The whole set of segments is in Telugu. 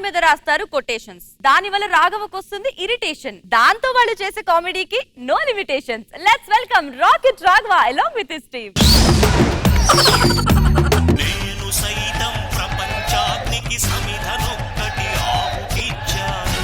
మీద రాస్తారు కొటేషన్స్. దాని వల్ల రాఘవకు వస్తుంది ఇరిటేషన్. దాంతో వాళ్ళు చేసే కామెడీకి no limitations. Let's welcome rocket Raghava along with his team. నేను సైతం ప్రపంచానికి సమిధనొక్కటి ఆవుకిచ్చాను.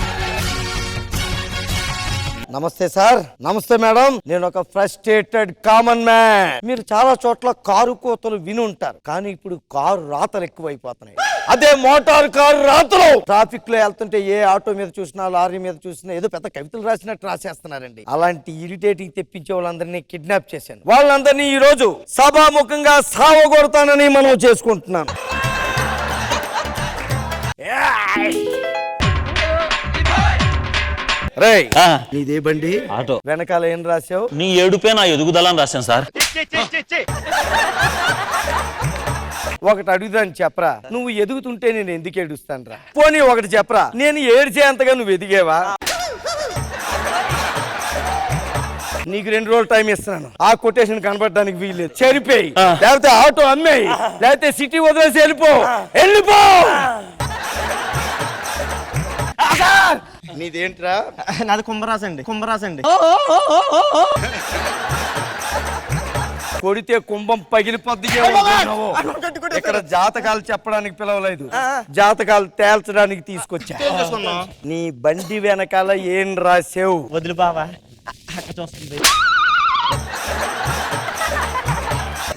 నమస్తే సార్. నమస్తే మేడం. నేను ఒక ఫ్రస్ట్రేటెడ్ కామన్ మ్యాన్. మీరు చాలా చోట్ల కారు కోతలు విని ఉంటారు, కానీ ఇప్పుడు కారు రాతలు ఎక్కువైపోతున్నాయి. అదే మోటార్ కారు రాతలు. ట్రాఫిక్ లో వెళ్తుంటే ఏ ఆటో మీద చూసినా లారీ మీద చూసినా ఏదో పెద్ద కవితలు రాసినట్టు రాసేస్తున్నారండి. అలాంటి ఇరిటేటింగ్ తెప్పించే వాళ్ళందరినీ కిడ్నాప్ చేశాను. వాళ్ళందరినీ ఈ రోజు సభాముఖంగా సావగొడతానని మనం చేసుకుంటున్నాను. రేయ్, నీదే బండి? ఆటో. వెనకాల ఏం రాసావు? నీ ఏడుపే నా ఎదుగుదల అని రాశాను సార్. ఒకటి అడుగుదాన్ని చెప్పరా, నువ్వు ఎదుగుతుంటే నేను ఎందుకు ఏడుస్తాను రా? పోనీ ఒకటి చెప్పరా, నేను ఏడ్చేంతగా నువ్వు ఎదిగేవా? నీకు 2 రోజులు టైం ఇస్తున్నాను. ఆ కొటేషన్ కనబడడానికి వీల్లేదు. చెరిపోయి, లేకపోతే ఆటో అమ్మేయి, లేకపోతే సిటీ వదిలేసి వెళ్ళిపో. నీదేంట్రా? నాది కుంభరాసండి. కొడితే కుంభం పగిలిపోద్ది. ఇక్కడ జాతకాలు చెప్పడానికి పిలవలేదు, జాతకాలు తేల్చడానికి తీసుకొచ్చా. నీ బండి వెనకాల ఏం రాసావు? వదిలి బావా, అక్క చూస్తుంది.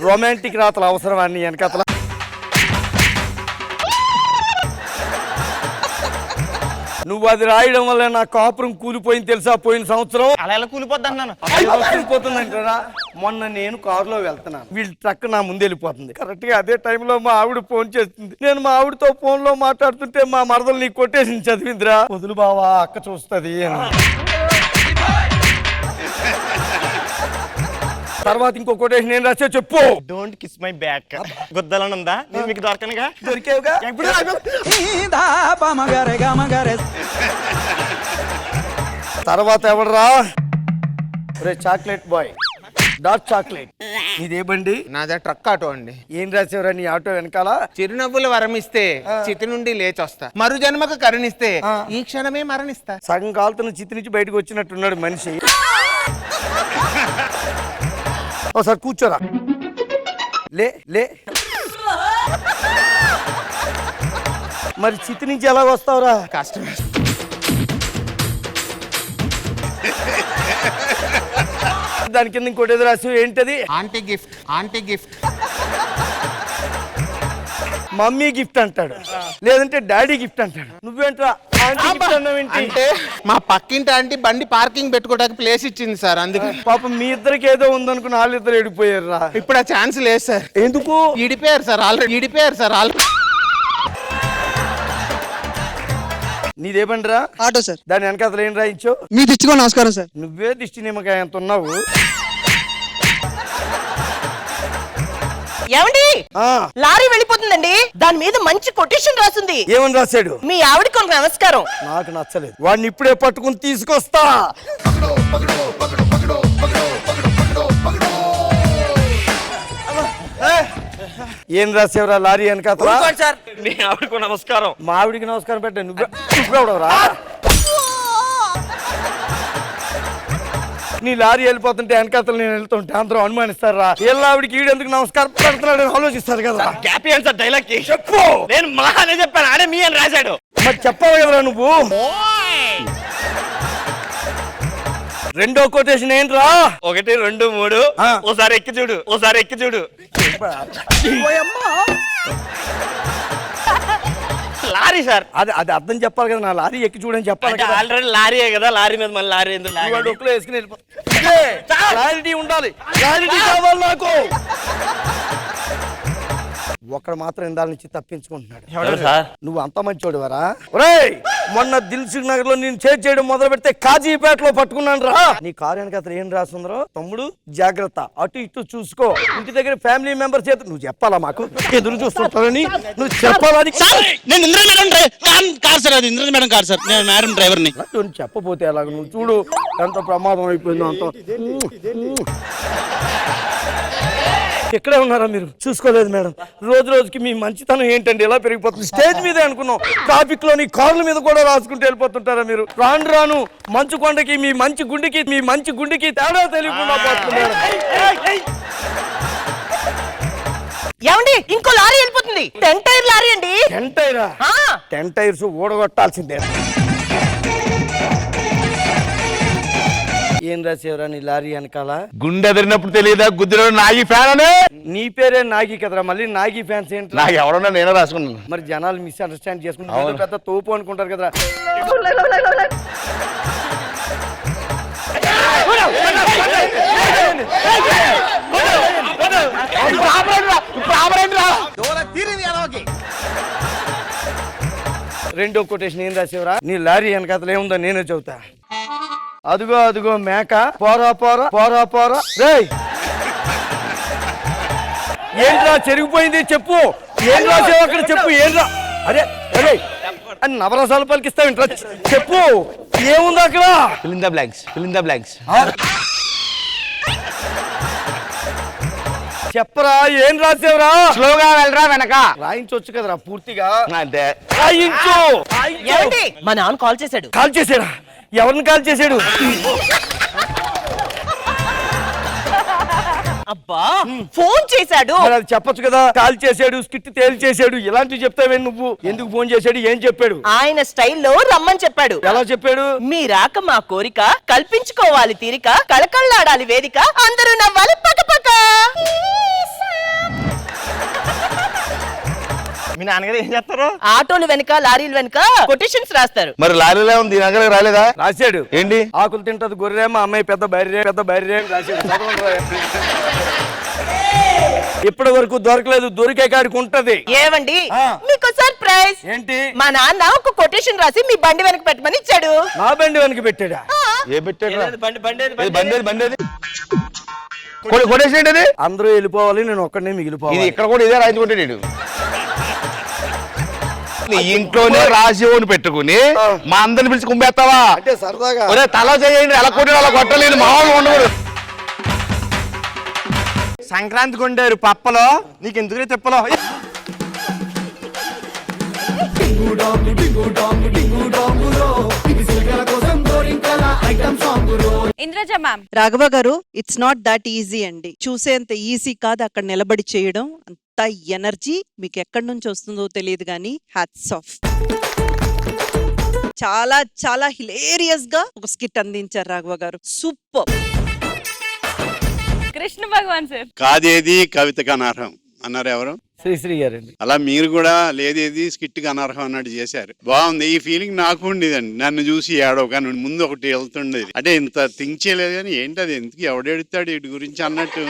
రొమాంటిక్ రాతలు అవసరమా నీ వెనకాతల? నువ్వు అది రాయడం వల్ల నా కాపురం కూలిపోయింది తెలుసా? పోయిన సంవత్సరం అలా ఎలా కూలిపోద్ది అన్నాను. కూలిపోతుందంటారా? మొన్న నేను కారులో వెళ్తున్నాను, వీళ్ళ ట్రక్ నా ముందు వెళ్ళిపోతుంది. కరెక్ట్ గా అదే టైంలో మా ఆవిడ ఫోన్ చేస్తుంది. నేను మా ఆవిడతో ఫోన్ లో మాట్లాడుతుంటే మా మరదలు నీ కొటేషన్ చదివిందిరా. వదులు బావా, అక్క చూస్తుంది అని. తర్వాత ఇంకో కొటేషన్ ఏం రాసా చెప్పు. Don't kiss my back. గుద్దలని ఉందా? నేను మీకు దొరకనుగా. దొరికేవుగా. తర్వాత ఎవడరా? Chocolate boy, dark chocolate. ఇదే బండి? నాదే ట్రక్ ఆటో అండి. ఏం రాసేవరా నీ ఆటో వెనకాల? చిరునవ్వులు వరమిస్తే చితి నుండి లేచొస్తా, మరు జన్మకు కరుణిస్తే ఈ క్షణమే మరణిస్తా. సగం కాలుతున్న చితి నుంచి బయటకు వచ్చినట్టున్నాడు మనిషి. ఒకసారి కూర్చోరా. లే. మరి చితి నుంచి ఎలా వస్తావురా? కష్టం. దాని కింద ఇంకోటి ఎదురు రాసి ఏంటది? Aunty gift. మమ్మీ గిఫ్ట్ అంటాడు, లేదంటే డాడీ గిఫ్ట్ అంటాడు. నువ్వేంట్రా ఆంటీ గిఫ్ట్ అన్నావేంటి? అంటే మా పక్కింటి ఆంటీ బండి పార్కింగ్ పెట్టుకోవడానికి ప్లేస్ ఇచ్చింది సార్, అందుకే. పాపం మీ ఇద్దరికి ఏదో ఉందనుకుని వాళ్ళిద్దరు ఎడిపోయారు రా. ఇప్పుడు ఆ ఛాన్స్ లేదు సార్. ఎందుకు? ఇడిపోయారు సార్ ఆల్రెడీ. నీదే బండిరా? Auto sir. దాని వెనకాతలు ఏం రాయించావు? మీ దిచ్చుకో నమస్కారం సార్. నువ్వే దిష్టి నిమ్మకాయ ఎంత ఉన్నావు. ఏమండి, లారీ వెళ్ళిపోతుందండి, దాని మీద మంచి కొటేషన్ రాసింది. ఏమని రాశాడు? మీ ఆవిడకి ఒక నమస్కారం. నాకు నచ్చలేదు. వాడిని ఇప్పుడే పట్టుకుని తీసుకొస్తా. ఏం రాసేవరా లారీ వెనకాతల? సార్, మీ ఆవిడకు నమస్కారం. మా ఆవిడికి నమస్కారం పెట్టా. నువ్వెవడవరా? నీ లారీ వెళ్ళిపోతుంటే వెనకాతలు నేను వెళ్తుంటే అందరూ అనుమానిస్తారా? ఆవిడికి ఈడెందుకు నమస్కారం పెడుతున్నాడు ఆలోచిస్తారు కదా. హ్యాపీ ఆన్సర్ డైలాగ్ కి చెప్పు. నేను మా అనే చెప్పాను, ఆడే మీ అని రాశాడు. మరి చెప్పావు కదరా నువ్వు. రెండో కొటేషన్ ఏంట్రా? 1 2 3 ఓసారి ఎక్కి చూడు. Lorry sir. అది అర్థం చెప్పాలి కదా. నా లారీ ఎక్కి చూడని చెప్పాలి కదా. ఆల్రెడీ లారీయే కదా, లారీ మీద మళ్ళీ లారీ ఎందుకు? డొక్కులో వేసుకుని క్లారిటీ ఉండాలి. క్లారిటీ కావాలి నాకు. ఒకడు మాత్రం ఇందాల నుంచి తప్పించుకుంటున్నాడు. నువ్వు అంత మంచోడువరా? ఒరేయ్, మొన్న దిల్సుఖ్ నగర్ లో నేను చేజ్ చేయడం మొదలు పెడితే కాజీపేటలో పట్టుకున్నాను రా. నీ కారు వెనక ఏం రాస్తుందో? తమ్ముడు జాగ్రత్త, అటు ఇటు చూసుకో. ఇంటి దగ్గర ఫ్యామిలీ మెంబర్స్ చేత నువ్వు చెప్పాలా? మాకు ఎదురు చూస్తుంటారని నువ్వు చెప్పాలని. నేను ఇంద్ర మేడం కార్ సార్, అది ఇంద్ర మేడం కార్ సార్, నేను మేడం డ్రైవర్ ని. చెప్పపోతే అలాగ నువ్వు చూడు ఎంత ప్రమాదం అయిపోయిందో. అంత ఎక్కడే ఉన్నారా మీరు? చూసుకోలేదు మేడం. రోజు రోజుకి మీ మంచితనం ఏంటండి ఇలా పెరిగిపోతుంది? స్టేజ్ మీదే అనుకున్నాం, ట్రాఫిక్ లోని కార్ల మీద కూడా రాసుకుంటూ వెళ్ళిపోతుంటారా మీరు? రాను రాను మంచు కొండకి మీ మంచి గుండెకి తేడా తెలియకుండా పోతుంది మేడం. ఏమండి ఇంకో లారీ వెళ్ళిపోతుంది. 10 టైర్ లారీ అండి. 10 టైరా? 10 టైర్స్ ఊడగొట్టాల్సిందే. ఏం రాసేవరా నీ లారీ వెనకాల? గుండె ఎదిరినప్పుడు తెలియదా గుద్దిలో నాగి ఫ్యాన్ అని? నీ పేరే నాగి కదరా, మళ్ళీ నాగి ఫ్యాన్స్ ఏంటి? నాకు ఎవరన్నా నేనే రాసుకున్నాను. మరి జనాలు మిస్అండర్స్టాండ్ చేసుకుంటారు, పెద్ద తోపు అనుకుంటారు కదా. రెండో కొటేషన్ ఏం రాసేవరా? నీ లారీ వెనకాతలు ఏముందో నేనే చెబుతా. అదుగో అదుగో మేక పోరా పోరా పోరా పోరా. రేయ్ ఏంట్రా చెరిగిపోయింది చెప్పు, ఏం రాసావు అక్కడ చెప్పు, ఏం రా? అరే అరే అని నవరసాలు పలికిస్తావు ఇంట్రా, చెప్పు ఏముంది అక్కడ? Fill in the blanks. చెప్పరా ఏం రాసేవరా? స్లోగా వెళ్ళరా వెనక. రాయించవచ్చు కదరా పూర్తిగా. అంతే. రాయించు. ఏమండి మా నాన్న కాల్ చేశాడు. కాల్ చేసాడా? ఎవరిని కాల్ చేశాడు? అబ్బా ఫోన్ చేశాడు. మరి అది చెప్పొచ్చు కదా. కాల్ చేశాడు, స్కిట్ తేలి చేశాడు, ఇలాంటివి చెప్తావే నువ్వు? ఎందుకు ఫోన్ చేశాడు, ఏం చెప్పాడు? ఆయన స్టైల్లో రమ్మని చెప్పాడు. ఎలా చెప్పాడు? మీ రాక మా కోరిక, కల్పించుకోవాలి తీరిక, కళకళ్ళాడాలి వేదిక, అందరూ నవ్వాలి పక్కపక్క. మీ నాన్నగారు ఏం చేస్తారు? ఆటోలు వెనక లారీలు వెనక కొటేషన్స్ రాస్తారు. మరి లారీలో ఉంది, నగర రాలేదా? రాశాడు. ఏంటి? ఆకులు తింటది గొర్రె, మా అమ్మాయి పెద్ద బైర్రే రాశాడు. ఇప్పటి వరకు దొరకలేదు, దొరికే కాడికి ఉంటది. ఏమండి మీకు సర్ప్రైజ్. ఏంటి? మా నాన్న ఒక కొటేషన్ రాసి మీ బండి వెనక పెట్టమని ఇచ్చాడు. నా బండి వెనక పెట్టాడా? ఏ పెట్టాడు? బండి కొటేషన్ ఏంటది? అందరూ వెళ్ళిపోవాలి, నేను ఒక్కడనే ఇది మిగిలిపోవాలి. ఇక్కడ కూడా ఇదే రాయించుకుంటాడు. నీ ఇంట్లోనే రాసిని పెట్టుకుని మా అందరిని పిలిచి కుంపేస్తావా? అంటే సరదాగా. ఒరే తల చేయండి, ఎలా కొట్టాడు అలా కొట్టలేదు, మామూలుగా ఉండకూడదు. సంక్రాంతి కొండారు పప్పలో, నీకు ఎందుకు తిప్పలో? ఇంద్రజ మ్యామ్. రాఘవ గారు, ఇట్స్ నాట్ దట్ ఈజీ అండి. చూసేంత ఈజీ కాదు అక్కడ నిలబడి చేయడం. అంత ఎనర్జీ మీకు ఎక్కడి నుంచి వస్తుందో తెలియదు కానీ హ్యాట్స్ ఆఫ్. చాలా చాలా హిలేరియస్ గా ఒక స్కిట్ అందించారు రాఘవ గారు. సూపర్. కృష్ణ భగవాన్ సార్. కాదేది కవితకు అనర్హం అన్నారు ఎవరు? శ్రీశ్రీ గారండి. అలా మీరు కూడా లేదేది స్కిట్ కి అనర్హం అన్నట్టు చేశారు. బాగుంది. ఈ ఫీలింగ్ నాకు ఉండేదండి, నన్ను చూసి ఏడవ కానీ ముందు ఒకటి వెళ్తుండేది. అంటే ఇంత థింక్ చేయలేదు కానీ ఏంటి అది, ఎందుకు ఎవడెడుతాడు వీటి గురించి అన్నట్టు.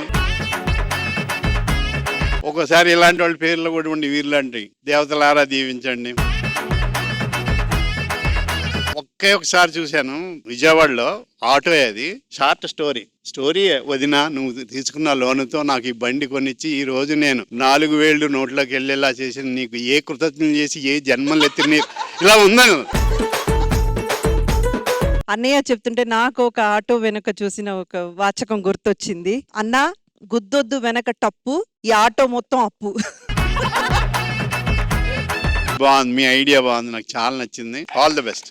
ఒక్కోసారి ఇలాంటి వాళ్ళ పేర్లు కూడా ఉండి వీర్లాంటి దేవతలారా దీవించండి. ఒకసారి చూశాను విజయవాడలో, ఆటో అది, షార్ట్ స్టోరీ వదినా నువ్వు తీసుకున్న లోనుతో నాకు ఈ బండి కొనిచ్చి ఈ రోజు నేను 4,000 నోట్లోకి వెళ్ళేలా చేసి నీకు ఏ కృతజ్ఞతలు చేసి ఏ జన్మలు ఎత్తి ఇలా ఉందని అన్నయ్య చెప్తుంటే నాకు ఒక ఆటో వెనక చూసిన ఒక వాచకం గుర్తొచ్చింది. అన్నా గుద్దొద్దు వెనక టప్పు, ఈ ఆటో మొత్తం అప్పు. బాగుంది, మీ ఐడియా బాగుంది, నాకు చాలా నచ్చింది. All the best.